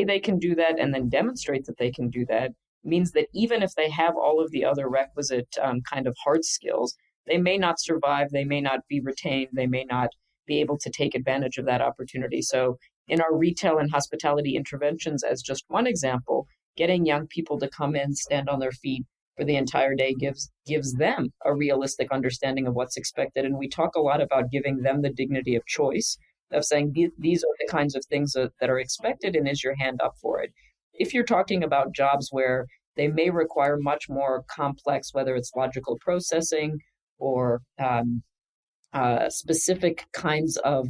they can do that and then demonstrate that they can do that means that even if they have all of the other requisite kind of hard skills, they may not survive, they may not be retained, they may not be able to take advantage of that opportunity. So in our retail and hospitality interventions, as just one example, getting young people to come in, stand on their feet for the entire day gives them a realistic understanding of what's expected. And we talk a lot about giving them the dignity of choice, of saying these are the kinds of things that are expected, and is your hand up for it? If you're talking about jobs where they may require much more complex, whether it's logical processing or specific kinds of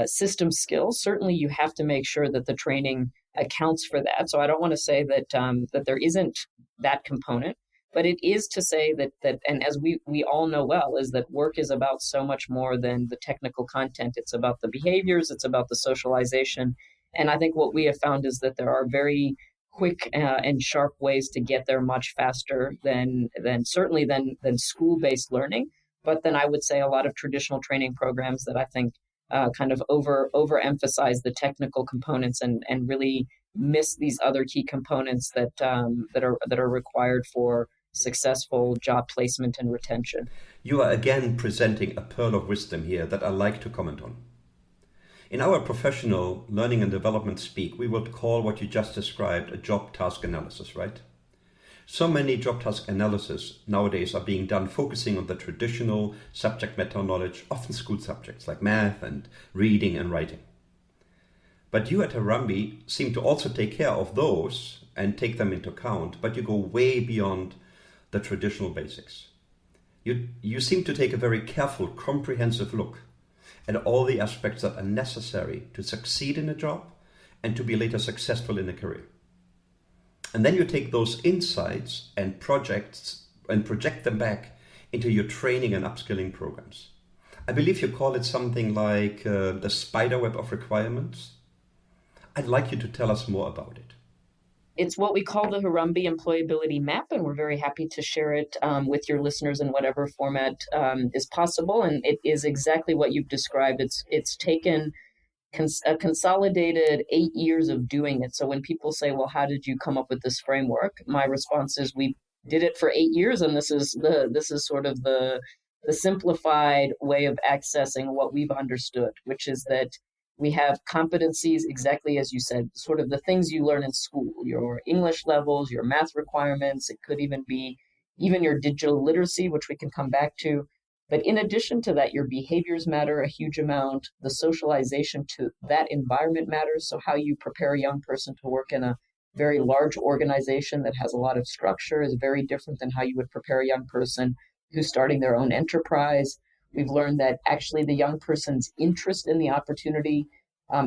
system skills, certainly you have to make sure that the training accounts for that. So I don't want to say that that there isn't that component, but it is to say that and as we all know well, is that work is about so much more than the technical content. It's about the behaviors, it's about the socialization. And I think what we have found is that there are very quick and sharp ways to get there much faster than certainly than school-based learning. But then I would say a lot of traditional training programs that I think kind of overemphasize the technical components and really miss these other key components that are required for successful job placement and retention. You are again presenting a pearl of wisdom here that I like to comment on. In our professional learning and development speak, we would call what you just described a job task analysis, right? So many job task analysis nowadays are being done focusing on the traditional subject matter knowledge, often school subjects like math and reading and writing. But you at Harambee seem to also take care of those and take them into account, but you go way beyond the traditional basics. You seem to take a very careful, comprehensive look at all the aspects that are necessary to succeed in a job and to be later successful in a career. And then you take those insights and projects and project them back into your training and upskilling programs. I believe you call it something like the spiderweb of requirements. I'd like you to tell us more about it. It's what we call the Harambee Employability Map, and we're very happy to share it with your listeners in whatever format is possible. And it is exactly what you've described. It's taken a consolidated 8 years of doing it. So when people say, well, how did you come up with this framework? My response is we did it for 8 years, and this is sort of the simplified way of accessing what we've understood, which is that we have competencies, exactly as you said, sort of the things you learn in school, your English levels, your math requirements. It could even be your digital literacy, which we can come back to. But in addition to that, your behaviors matter a huge amount. The socialization to that environment matters. So how you prepare a young person to work in a very large organization that has a lot of structure is very different than how you would prepare a young person who's starting their own enterprise. We've learned that actually the young person's interest in the opportunity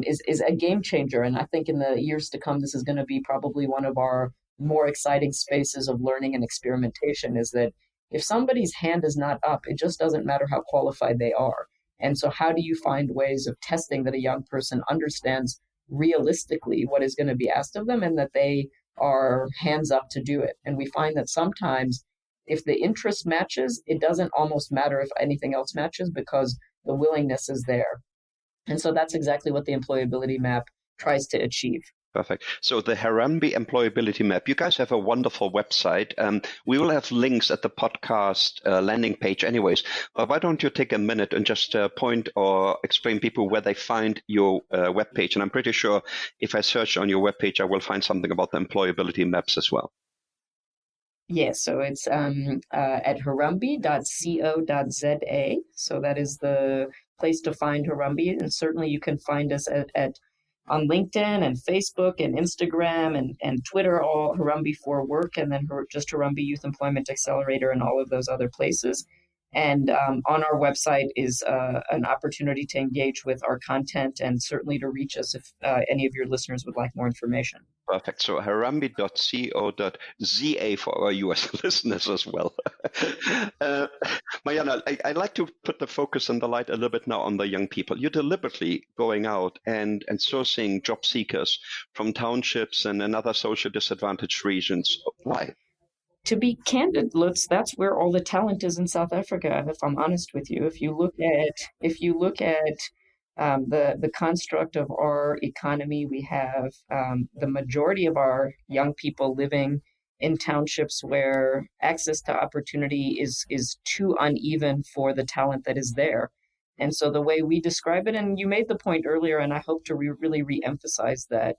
is a game changer. And I think in the years to come, this is going to be probably one of our more exciting spaces of learning and experimentation, is that if somebody's hand is not up, it just doesn't matter how qualified they are. And so how do you find ways of testing that a young person understands realistically what is going to be asked of them and that they are hands up to do it? And we find that sometimes if the interest matches, it doesn't almost matter if anything else matches because the willingness is there. And so that's exactly what the employability map tries to achieve. Perfect. So the Harambee Employability Map, you guys have a wonderful website. We will have links at the podcast landing page anyways, but why don't you take a minute and just point or explain people where they find your webpage? And I'm pretty sure if I search on your webpage, I will find something about the employability maps as well. Yes, so it's at harambee.co.za. So that is the place to find Harambee. And certainly you can find us on LinkedIn and Facebook and Instagram and Twitter, all Harambee for Work, and then just Harambee Youth Employment Accelerator and all of those other places. And on our website is an opportunity to engage with our content and certainly to reach us if any of your listeners would like more information. Perfect. So harambee.co.za for our US listeners as well. Maryana, I'd like to put the focus and the light a little bit now on the young people. You're deliberately going out and sourcing job seekers from townships and other social disadvantaged regions. Why? To be candid, Lutz, that's where all the talent is in South Africa, if I'm honest with you. If you look at The construct of our economy, we have the majority of our young people living in townships where access to opportunity is too uneven for the talent that is there. And so the way we describe it, and you made the point earlier, and I hope to really re-emphasize that,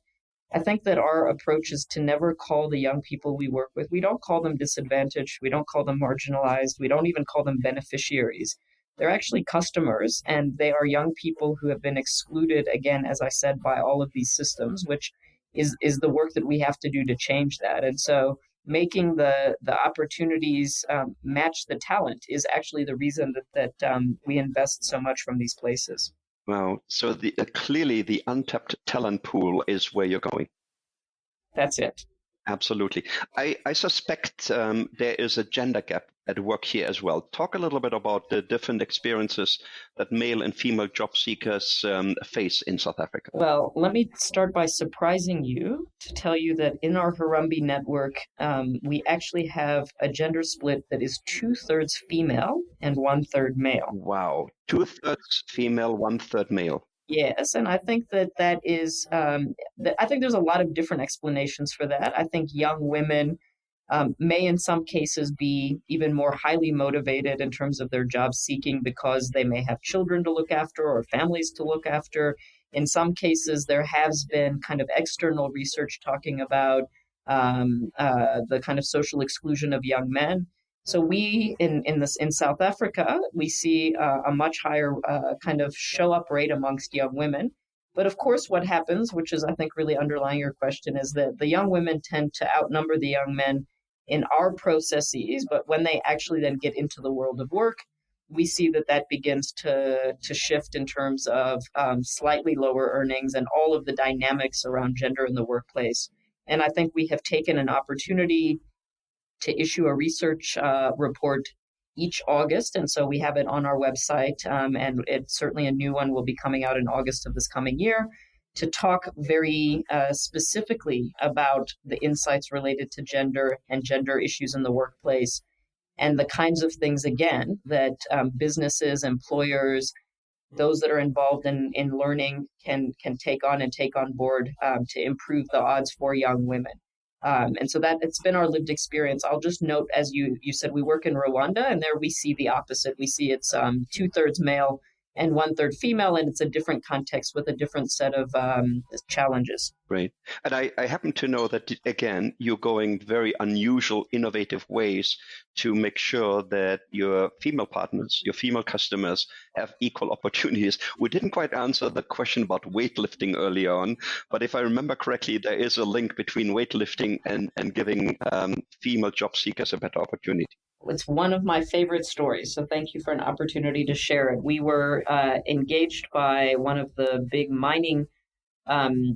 I think that our approach is to never call the young people we work with, we don't call them disadvantaged, we don't call them marginalized, we don't even call them beneficiaries. They're actually customers, and they are young people who have been excluded, again, as I said, by all of these systems, which is the work that we have to do to change that. And so making the opportunities match the talent is actually the reason that we invest so much from these places. Wow. So clearly the untapped talent pool is where you're going. That's it. Absolutely. I suspect there is a gender gap at work here as well. Talk a little bit about the different experiences that male and female job seekers face in South Africa. Well, let me start by surprising you to tell you that in our Harambee network, we actually have a gender split that is 2/3 female and 1/3 male. Wow. 2/3 female, 1/3 male. Yes, and I think that is, I think there's a lot of different explanations for that. I think young women may in some cases be even more highly motivated in terms of their job seeking because they may have children to look after or families to look after. In some cases, there has been kind of external research talking about the kind of social exclusion of young men. So we in South Africa, we see a much higher kind of show up rate amongst young women. But of course, what happens, which is I think really underlying your question, is that the young women tend to outnumber the young men in our processes. But when they actually then get into the world of work, we see that begins to shift in terms of slightly lower earnings and all of the dynamics around gender in the workplace. And I think we have taken an opportunity to issue a research report each August. And so we have it on our website, and it's certainly a new one will be coming out in August of this coming year to talk very specifically about the insights related to gender and gender issues in the workplace and the kinds of things, again, that businesses, employers, those that are involved in learning can take on and take on board to improve the odds for young women. And so that it's been our lived experience. I'll just note, as you said, we work in Rwanda, and there we see the opposite. We see it's 2/3 male and 1/3 female, and it's a different context with a different set of challenges. Great. And I happen to know that, again, you're going very unusual, innovative ways to make sure that your female partners, your female customers have equal opportunities. We didn't quite answer the question about weightlifting early on, but if I remember correctly, there is a link between weightlifting and giving female job seekers a better opportunity. It's one of my favorite stories, so thank you for an opportunity to share it. We were engaged by one of the big mining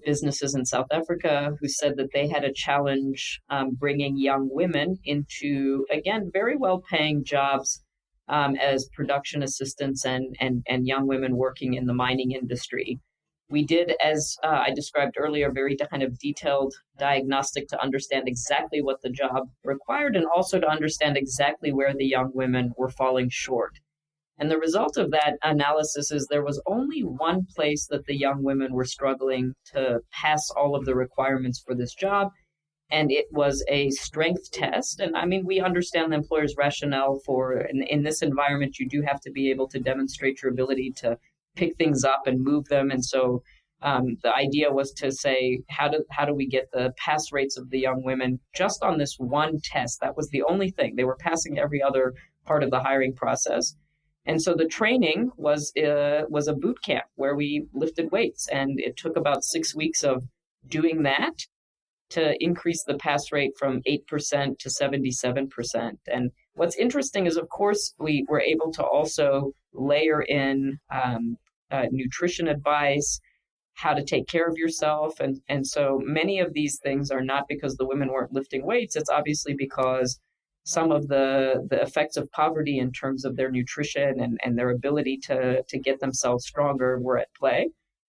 businesses in South Africa who said that they had a challenge bringing young women into, again, very well-paying jobs as production assistants and young women working in the mining industry. We did, as I described earlier, very kind of detailed diagnostic to understand exactly what the job required and also to understand exactly where the young women were falling short. And the result of that analysis is there was only one place that the young women were struggling to pass all of the requirements for this job, and it was a strength test. And I mean, we understand the employer's rationale for, in this environment, you do have to be able to demonstrate your ability to pick things up and move them. And so the idea was to say, how do we get the pass rates of the young women just on this one test? That was the only thing. They were passing every other part of the hiring process. And so the training was a boot camp where we lifted weights, and it took about 6 weeks of doing that to increase the pass rate from 8% to 77%. And what's interesting is, of course, we were able to also layer in nutrition advice, how to take care of yourself. And so many of these things are not because the women weren't lifting weights. It's obviously because some of the effects of poverty in terms of their nutrition and their ability to get themselves stronger were at play.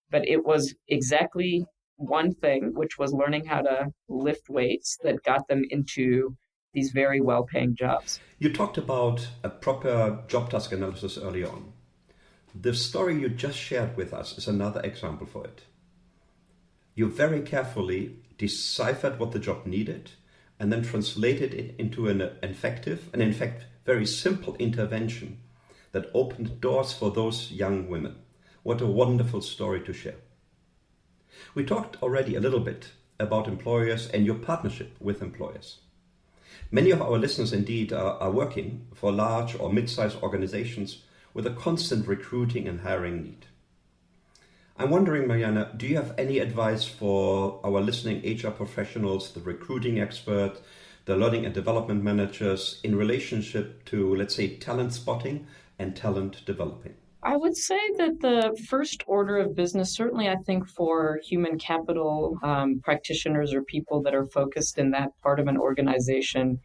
But it was exactly one thing, which was learning how to lift weights, that got them into these very well-paying jobs. You talked about a proper job task analysis early on. The story you just shared with us is another example for it. You very carefully deciphered what the job needed and then translated it into an effective and in fact very simple intervention that opened doors for those young women. What a wonderful story to share. We talked already a little bit about employers and your partnership with employers. Many of our listeners indeed are working for large or mid-sized organizations with a constant recruiting and hiring need. I'm wondering, Maryana, do you have any advice for our listening HR professionals, the recruiting expert, the learning and development managers in relationship to, let's say, talent spotting and talent developing? I would say that the first order of business, certainly I think for human capital practitioners or people that are focused in that part of an organization,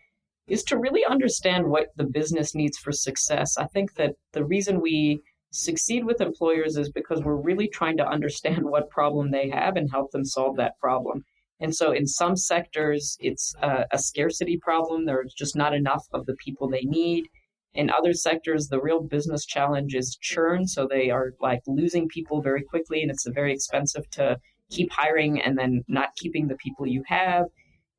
is to really understand what the business needs for success. I think that the reason we succeed with employers is because we're really trying to understand what problem they have and help them solve that problem. And so in some sectors, it's a scarcity problem. There's just not enough of the people they need. In other sectors, the real business challenge is churn. So they are like losing people very quickly, and it's very expensive to keep hiring and then not keeping the people you have.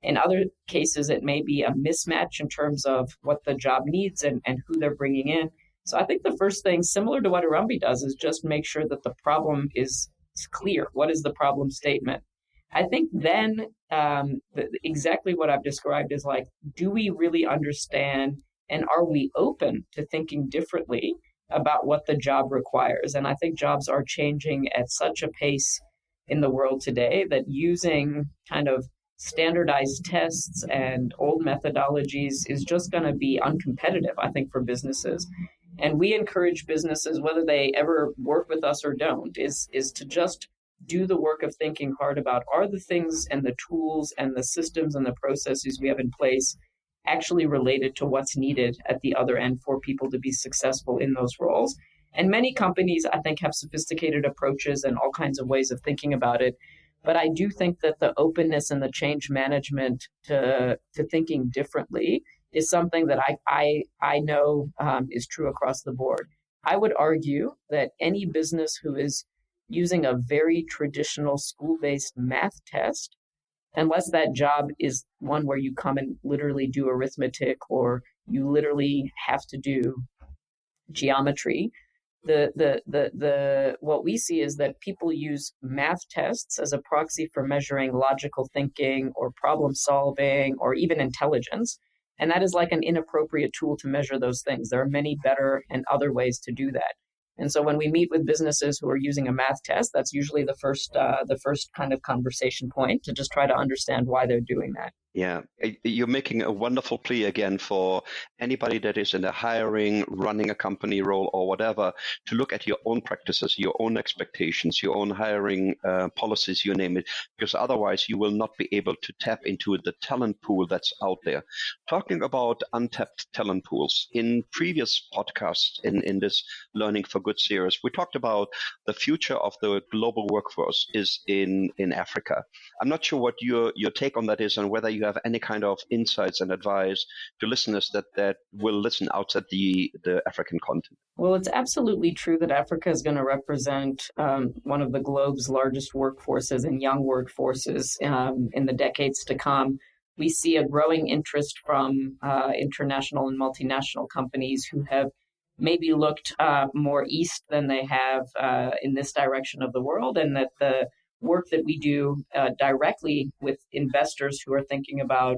In other cases, it may be a mismatch in terms of what the job needs and who they're bringing in. So I think the first thing, similar to what Harambee does, is just make sure that the problem is clear. What is the problem statement? I think then exactly what I've described is like, do we really understand and are we open to thinking differently about what the job requires? And I think jobs are changing at such a pace in the world today that using kind of standardized tests and old methodologies is just going to be uncompetitive, I think, for businesses. And we encourage businesses, whether they ever work with us or don't, is to just do the work of thinking hard about, are the things and the tools and the systems and the processes we have in place actually related to what's needed at the other end for people to be successful in those roles? And many companies, I think, have sophisticated approaches and all kinds of ways of thinking about it. But I do think that the openness and the change management to thinking differently is something that I know is true across the board. I would argue that any business who is using a very traditional school-based math test, unless that job is one where you come and literally do arithmetic or you literally have to do geometry, what we see is that people use math tests as a proxy for measuring logical thinking or problem solving or even intelligence. And that is like an inappropriate tool to measure those things. There are many better and other ways to do that. And so when we meet with businesses who are using a math test, that's usually the first kind of conversation point to just try to understand why they're doing that. Yeah, you're making a wonderful plea again for anybody that is in the hiring, running a company role or whatever, to look at your own practices, your own expectations, your own hiring policies, you name it, because otherwise you will not be able to tap into the talent pool that's out there. Talking about untapped talent pools, in previous podcasts in this Learning for Good series, we talked about the future of the global workforce is in Africa. I'm not sure what your take on that is and whether you have any kind of insights and advice to listeners that will listen outside the African continent. Well, it's absolutely true that Africa is going to represent one of the globe's largest workforces and young workforces in the decades to come. We see a growing interest from international and multinational companies who have maybe looked more east than they have in this direction of the world, and that the work that we do directly with investors who are thinking about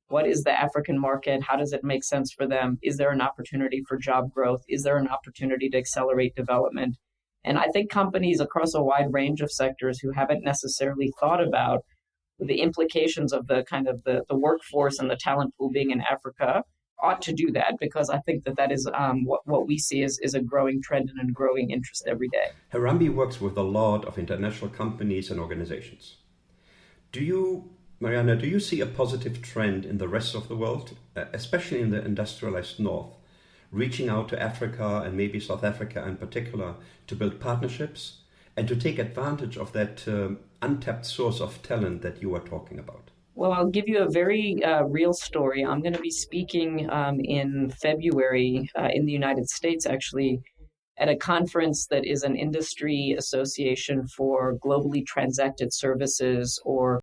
what is the African market, how does it make sense for them, is there an opportunity for job growth, is there an opportunity to accelerate development? And I think companies across a wide range of sectors who haven't necessarily thought about the implications of the kind of the workforce and the talent pool being in Africa ought to do that, because I think that is what we see is a growing trend and a growing interest every day. Harambee works with a lot of international companies and organizations. Maryana, do you see a positive trend in the rest of the world, especially in the industrialized North, reaching out to Africa and maybe South Africa in particular to build partnerships and to take advantage of that untapped source of talent that you are talking about? Well, I'll give you a very real story. I'm going to be speaking in February in the United States, actually, at a conference that is an industry association for globally transacted services or